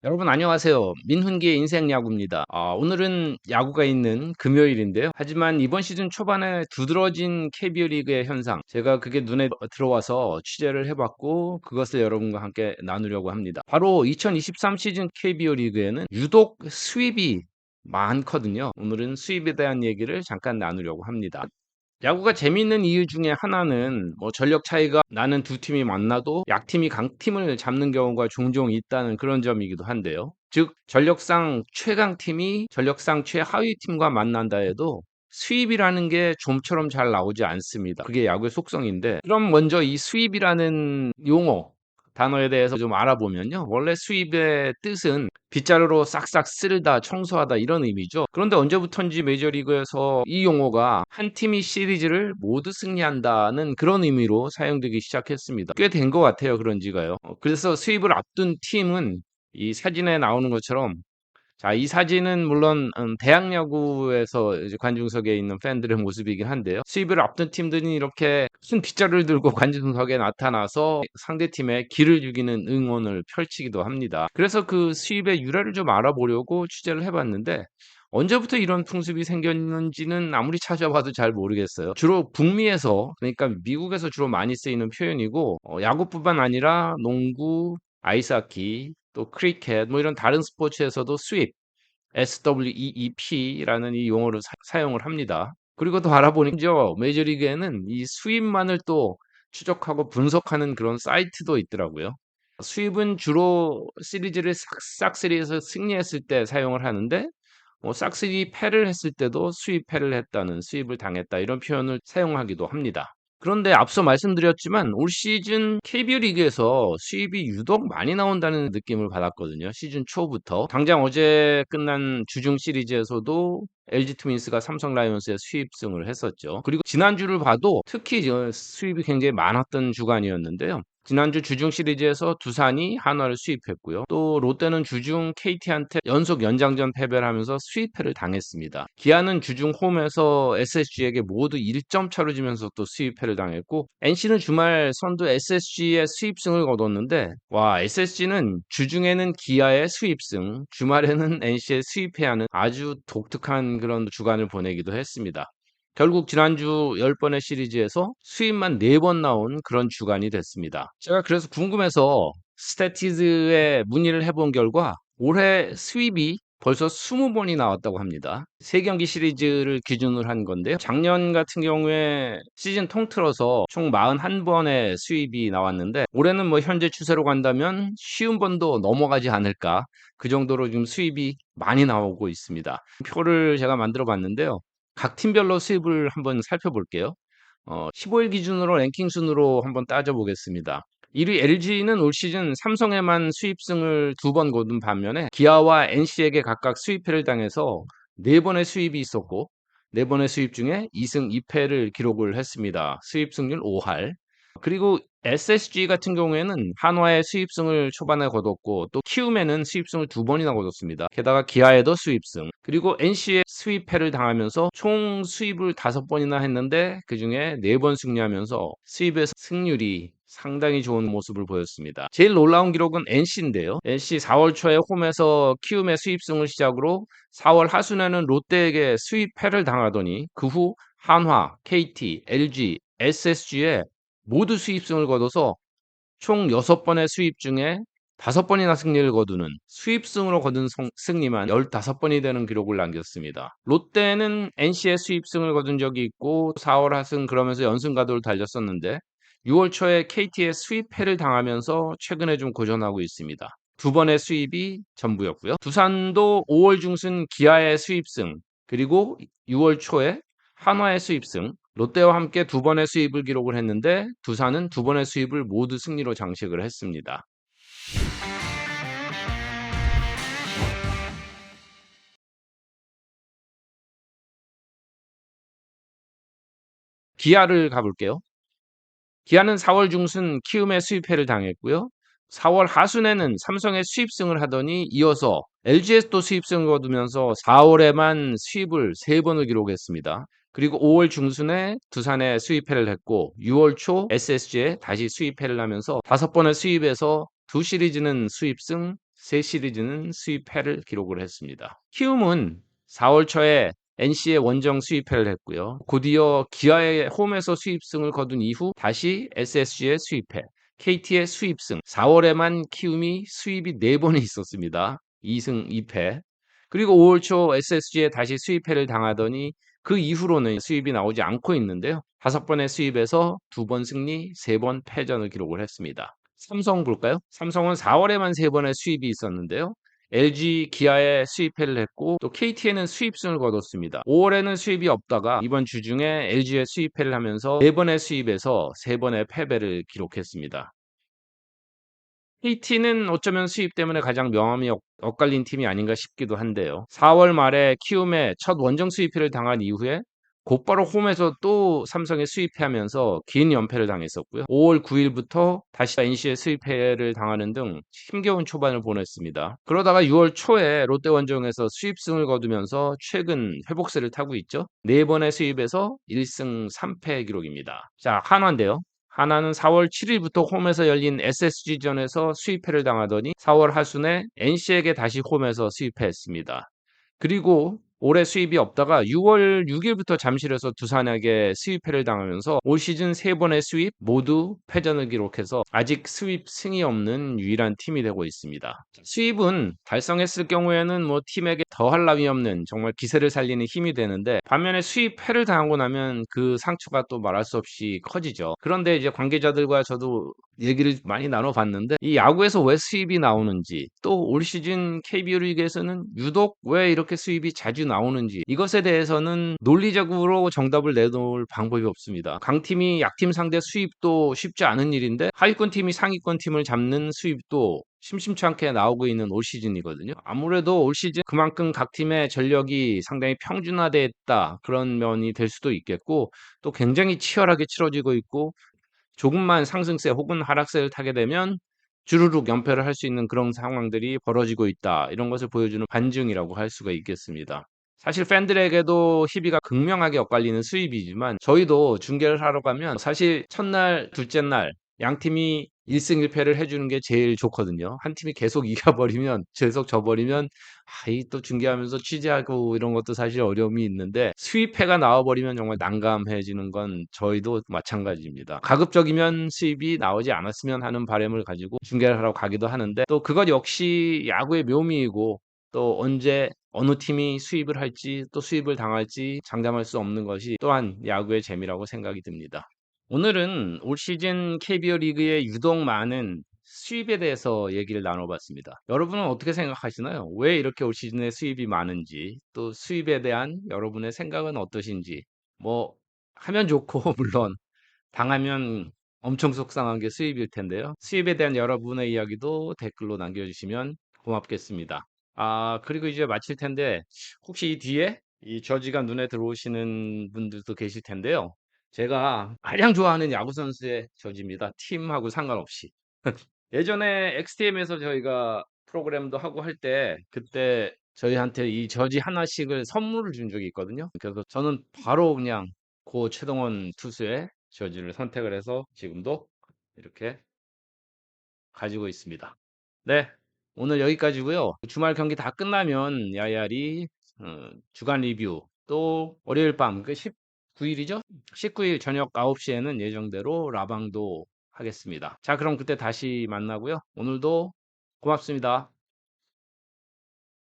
여러분 안녕하세요. 민훈기의 인생 야구입니다. 오늘은 야구가 있는 금요일인데요. 하지만 이번 시즌 초반에 두드러진 KBO 리그의 현상, 제가 그게 눈에 들어와서 취재를 해봤고 그것을 여러분과 함께 나누려고 합니다. 바로 2023 시즌 KBO 리그에는 유독 수입이 많거든요. 오늘은 수입에 대한 얘기를 잠깐 나누려고 합니다. 야구가 재미있는 이유 중에 하나는 뭐 전력 차이가 나는 두 팀이 만나도 약팀이 강팀을 잡는 경우가 종종 있다는 그런 점이기도 한데요. 즉 전력상 최강팀이 전력상 최하위 팀과 만난다 해도 수입이라는 게 좀처럼 잘 나오지 않습니다. 그게 야구의 속성인데, 그럼 먼저 이 수입이라는 용어 단어에 대해서 좀 알아보면요. 원래 수입의 뜻은 빗자루로 싹싹 쓸다, 청소하다 이런 의미죠. 그런데 언제부턴지 메이저리그에서 이 용어가 한 팀이 시리즈를 모두 승리한다는 그런 의미로 사용되기 시작했습니다. 꽤 된 것 같아요, 그런 지가요. 그래서 수입을 앞둔 팀은 이 사진에 나오는 것처럼, 자, 이 사진은 물론 대학 야구에서 이제 관중석에 있는 팬들의 모습이긴 한데요. 수입을 앞둔 팀들이 이렇게 큰 빗자루를 들고 관중석에 나타나서 상대팀에 기를 죽이는 응원을 펼치기도 합니다. 그래서 그 수입의 유래를 좀 알아보려고 취재를 해봤는데, 언제부터 이런 풍습이 생겼는지는 아무리 찾아봐도 잘 모르겠어요. 주로 북미에서, 그러니까 미국에서 주로 많이 쓰이는 표현이고, 야구뿐만 아니라 농구, 아이스하키, 또 크리켓 뭐 이런 다른 스포츠에서도 스윕, SWEEP라는 이 용어를 사용을 합니다. 그리고 또 알아보니까 메이저리그에는 이 수입만을 또 추적하고 분석하는 그런 사이트도 있더라고요. 수입은 주로 시리즈를 싹쓸이해서 승리했을 때 사용을 하는데, 뭐 싹쓸이 패를 했을 때도 수입패를 했다는, 수입을 당했다 이런 표현을 사용하기도 합니다. 그런데 앞서 말씀드렸지만 올 시즌 KBO 리그에서 수입이 유독 많이 나온다는 느낌을 받았거든요. 시즌 초부터. 당장 어제 끝난 주중 시리즈에서도 LG 트윈스가 삼성 라이온스에 수입승을 했었죠. 그리고 지난주를 봐도 특히 수입이 굉장히 많았던 주간이었는데요. 지난주 주중 시리즈에서 두산이 한화를 수입했고요. 또 롯데는 주중 KT한테 연속 연장전 패배를 하면서 수입패를 당했습니다. 기아는 주중 홈에서 SSG에게 모두 1점 차로 지면서 또 수입패를 당했고, NC는 주말 선두 SSG의 수입승을 거뒀는데, 와, SSG는 주중에는 기아의 수입승, 주말에는 NC의 수입패하는 아주 독특한 그런 주간을 보내기도 했습니다. 결국 지난주 10번의 시리즈에서 수입만 4번 나온 그런 주간이 됐습니다. 제가 그래서 궁금해서 스태티즈에 문의를 해본 결과 올해 수입이 벌써 20번이 나왔다고 합니다. 3경기 시리즈를 기준으로 한 건데요. 작년 같은 경우에 시즌 통틀어서 총 41번의 수입이 나왔는데, 올해는 뭐 현재 추세로 간다면 쉬운 번도 넘어가지 않을까, 그 정도로 지금 수입이 많이 나오고 있습니다. 표를 제가 만들어 봤는데요. 각 팀별로 수입을 한번 살펴볼게요. 15일 기준으로 랭킹 순으로 한번 따져보겠습니다. 1위 LG는 올 시즌 삼성에만 수입승을 2번 거둔 반면에 기아와 NC에게 각각 수입패를 당해서 4번의 수입이 있었고, 4번의 수입 중에 2승 2패를 기록을 했습니다. 수입 승률 5할. 그리고 SSG 같은 경우에는 한화의 수입승을 초반에 거뒀고, 또 키움에는 수입승을 2번이나 거뒀습니다. 게다가 기아에도 수입승, 그리고 NC에 수입패를 당하면서 총 수입을 5번이나 했는데 그중에 4번 승리하면서 수입의 승률이 상당히 좋은 모습을 보였습니다. 제일 놀라운 기록은 NC인데요. NC 4월 초에 홈에서 키움의 수입승을 시작으로 4월 하순에는 롯데에게 수입패를 당하더니 그 후 한화, KT, LG, SSG에 모두 수입승을 거둬서 총 6번의 수입 중에 5번이나 승리를 거두는, 수입승으로 거둔 승리만 15번이 되는 기록을 남겼습니다. 롯데는 NC의 수입승을 거둔 적이 있고 4월 하승 그러면서 연승 가도를 달렸었는데, 6월 초에 KT의 수입패를 당하면서 최근에 좀 고전하고 있습니다. 2번의 수입이 전부였고요. 두산도 5월 중순 기아의 수입승, 그리고 6월 초에 한화의 수입승, 롯데와 함께 2번의 수입을 기록을 했는데 두산은 2번의 수입을 모두 승리로 장식을 했습니다. 기아를 가볼게요. 기아는 4월 중순 키움의 수입패를 당했고요. 4월 하순에는 삼성의 수입승을 하더니 이어서 LG에서 또 수입승을 거두면서 4월에만 수입을 3번을 기록했습니다. 그리고 5월 중순에 두산에 수입패를 했고 6월 초 SSG에 다시 수입패를 하면서 5번의 수입에서 2시리즈는 수입승, 세 시리즈는 수입패를 기록을 했습니다. 키움은 4월 초에 NC의 원정 수입패를 했고요. 곧이어 기아의 홈에서 수입승을 거둔 이후 다시 SSG의 수입패, KT의 수입승, 4월에만 키움이 수입이 4번이 있었습니다. 2승 2패. 그리고 5월 초 SSG에 다시 수입패를 당하더니 그 이후로는 수입이 나오지 않고 있는데요. 5번의 수입에서 2번 승리, 3번 패전을 기록을 했습니다. 삼성 볼까요? 삼성은 4월에만 3번의 수입이 있었는데요. LG, 기아에 수입패를 했고 또 KT에는 수입승을 거뒀습니다. 5월에는 수입이 없다가 이번 주 중에 LG에 수입패를 하면서 4번의 수입에서 3번의 패배를 기록했습니다. KT는 어쩌면 수입 때문에 가장 명암이 엇갈린 팀이 아닌가 싶기도 한데요. 4월 말에 키움에 첫 원정 수입회를 당한 이후에 곧바로 홈에서 또 삼성에 수입회하면서 긴 연패를 당했었고요. 5월 9일부터 다시 NC에 수입회를 당하는 등 힘겨운 초반을 보냈습니다. 그러다가 6월 초에 롯데 원정에서 수입승을 거두면서 최근 회복세를 타고 있죠. 4번의 수입에서 1승 3패 기록입니다. 자, 한화인데요. 하나는 4월 7일부터 홈에서 열린 SSG전에서 수입패를 당하더니 4월 하순에 NC에게 다시 홈에서 수입패했습니다. 그리고 올해 수입이 없다가 6월 6일부터 잠실에서 두산에게 수입패를 당하면서 올 시즌 3번의 수입 모두 패전을 기록해서 아직 수입 승이 없는 유일한 팀이 되고 있습니다. 수입은 달성했을 경우에는 뭐 팀에게 더할 나위 없는 정말 기세를 살리는 힘이 되는데 반면에 수입패를 당하고 나면 그 상처가 또 말할 수 없이 커지죠. 그런데 이제 관계자들과 저도 얘기를 많이 나눠봤는데 이 야구에서 왜 수입이 나오는지 또 올 시즌 KBO 리그에서는 유독 왜 이렇게 수입이 자주 나오는지 이것에 대해서는 논리적으로 정답을 내놓을 방법이 없습니다. 강팀이 약팀 상대 수입도 쉽지 않은 일인데 하위권 팀이 상위권 팀을 잡는 수입도 심심치 않게 나오고 있는 올 시즌이거든요. 아무래도 올 시즌 그만큼 각 팀의 전력이 상당히 평준화되어 있다 그런 면이 될 수도 있겠고 또 굉장히 치열하게 치러지고 있고 조금만 상승세 혹은 하락세를 타게 되면 주르륵 연패를 할 수 있는 그런 상황들이 벌어지고 있다. 이런 것을 보여주는 반증이라고 할 수가 있겠습니다. 사실 팬들에게도 희비가 극명하게 엇갈리는 수입이지만 저희도 중계를 하러 가면 사실 첫날, 둘째 날 양팀이 1승 1패를 해주는 게 제일 좋거든요. 한 팀이 계속 이겨버리면, 계속 져버리면, 이 또 중계하면서 취재하고 이런 것도 사실 어려움이 있는데, 수입패가 나와버리면 정말 난감해지는 건 저희도 마찬가지입니다. 가급적이면 수입이 나오지 않았으면 하는 바람을 가지고 중계를 하러 가기도 하는데, 또 그것 역시 야구의 묘미이고, 또 언제 어느 팀이 수입을 할지 또 수입을 당할지 장담할 수 없는 것이 또한 야구의 재미라고 생각이 듭니다. 오늘은 올 시즌 KBO 리그에 유독 많은 수입에 대해서 얘기를 나눠봤습니다. 여러분은 어떻게 생각하시나요? 왜 이렇게 올 시즌에 수입이 많은지, 또 수입에 대한 여러분의 생각은 어떠신지, 뭐, 하면 좋고, 물론, 당하면 엄청 속상한 게 수입일 텐데요. 수입에 대한 여러분의 이야기도 댓글로 남겨주시면 고맙겠습니다. 그리고 이제 마칠 텐데, 혹시 이 뒤에 이 저지가 눈에 들어오시는 분들도 계실 텐데요. 제가 가장 좋아하는 야구 선수의 저지입니다. 팀하고 상관없이. 예전에 XTM에서 저희가 프로그램도 하고 할 때, 그때 저희한테 이 저지 하나씩을 선물을 준 적이 있거든요. 그래서 저는 바로 그냥 고 최동원 투수의 저지를 선택을 해서 지금도 이렇게 가지고 있습니다. 네, 오늘 여기까지고요. 주말 경기 다 끝나면 야야리 주간 리뷰 또 월요일 밤 그 19일이죠? 19일 저녁 9시에는 예정대로 라방도 하겠습니다. 자, 그럼 그때 다시 만나고요. 오늘도 고맙습니다.